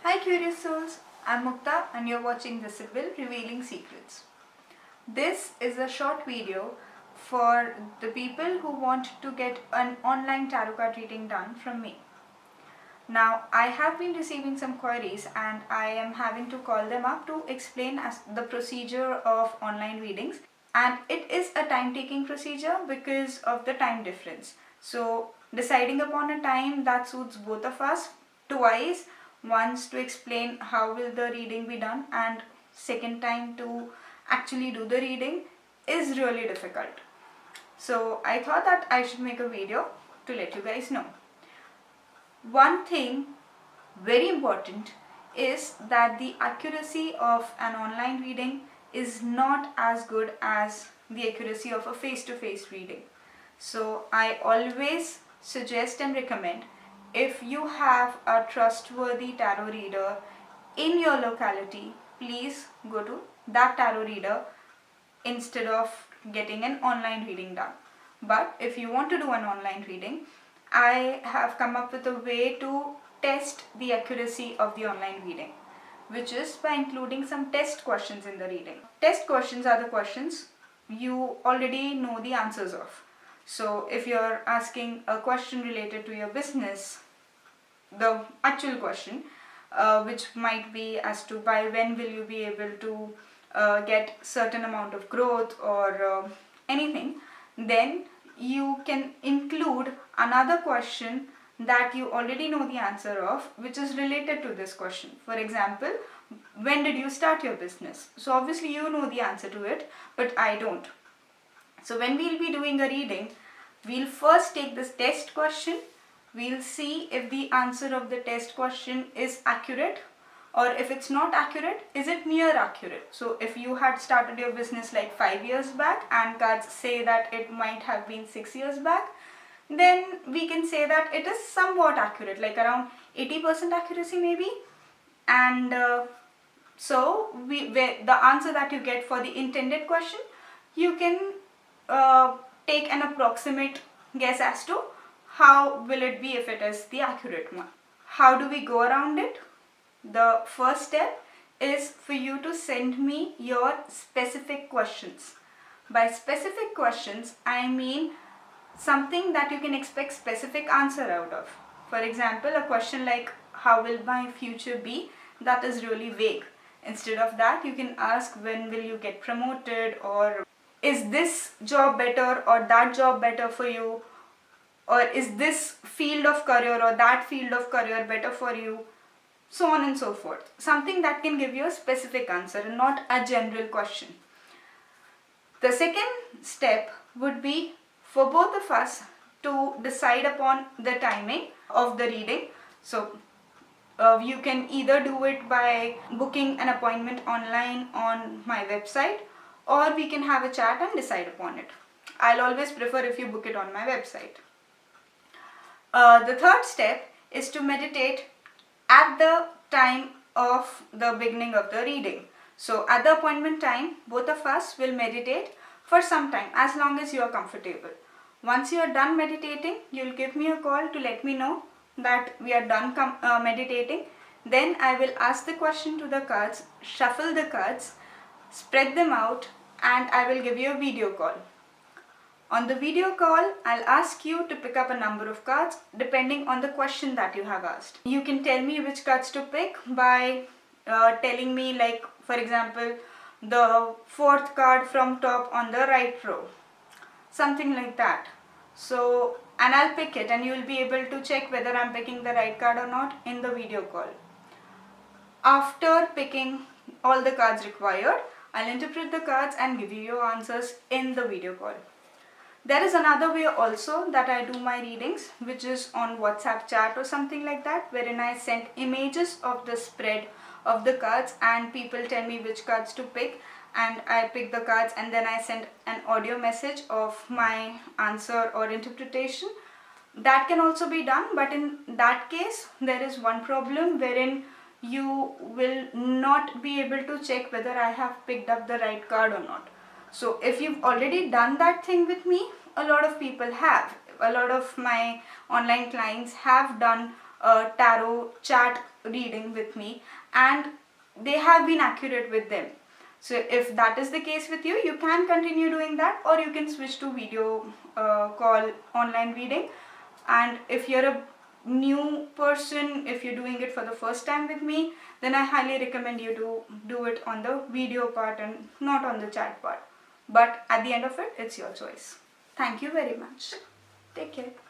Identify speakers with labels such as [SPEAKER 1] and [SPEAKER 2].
[SPEAKER 1] Hi curious souls, I'm Mukta and you're watching the Sibyl Revealing Secrets. This is a short video for the people who want to get an online tarot card reading done from me. Now I have been receiving some queries and I am having to call them up to explain the procedure of online readings, and it is a time-taking procedure because of the time difference. So deciding upon a time that suits both of us twice, once to explain how will the reading be done and second time to actually do the reading is really difficult. So I thought that I should make a video to let you guys know. One thing very important is that the accuracy of an online reading is not as good as the accuracy of a face-to-face reading. So I always suggest and recommend, if you have a trustworthy tarot reader in your locality, please go to that tarot reader instead of getting an online reading done. But if you want to do an online reading, I have come up with a way to test the accuracy of the online reading, which is by including some test questions in the reading. Test questions are the questions you already know the answers of. So if you're asking a question related to your business, the actual question, which might be as to by when will you be able to get certain amount of growth or anything, then you can include another question that you already know the answer of, which is related to this question. For example, when did you start your business? So obviously you know the answer to it, but I don't. So when we'll be doing a reading, we'll first take this test question. We'll see if the answer of the test question is accurate, or if it's not accurate, is it near accurate. So if you had started your business like 5 years back and cards say that it might have been 6 years back, then we can say that it is somewhat accurate, like around 80% accuracy maybe. And so the answer that you get for the intended question, you can take an approximate guess as to how will it be if it is the accurate one. How do we go around it? The first step is for you to send me your specific questions. By specific questions, I mean something that you can expect specific answer out of. For example, a question like, how will my future be? That is really vague. Instead of that, you can ask, when will you get promoted, or is this job better or that job better for you, or is this field of career or that field of career better for you, so on and so forth. Something that can give you a specific answer and not a general question. The second step would be for both of us to decide upon the timing of the reading. So you can either do it by booking an appointment online on my website, or we can have a chat and decide upon it. I'll always prefer if you book it on my website. The third step is to meditate at the time of the beginning of the reading. So at the appointment time, both of us will meditate for some time, as long as you are comfortable. Once you are done meditating, you'll give me a call to let me know that we are done meditating. Then I will ask the question to the cards, shuffle the cards, spread them out, and I will give you a video call. On the video call, I'll ask you to pick up a number of cards depending on the question that you have asked. You can tell me which cards to pick by telling me, like, for example, the fourth card from top on the right row. Something like that. So, and I'll pick it and you will be able to check whether I'm picking the right card or not in the video call. After picking all the cards required, I'll interpret the cards and give you your answers in the video call. There is another way also that I do my readings, which is on WhatsApp chat or something like that, wherein I send images of the spread of the cards and people tell me which cards to pick, and I pick the cards and then I send an audio message of my answer or interpretation. That can also be done, but in that case there is one problem wherein you will not be able to check whether I have picked up the right card or not. So if you've already done that thing with me, a lot of people have. A lot of my online clients have done a tarot chat reading with me, and they have been accurate with them. So if that is the case with you, you can continue doing that, or you can switch to video call online reading. And if you're a new person, if you're doing it for the first time with me, then I highly recommend you to do it on the video part and not on the chat part. But at the end of it, it's your choice. Thank you very much. Take care.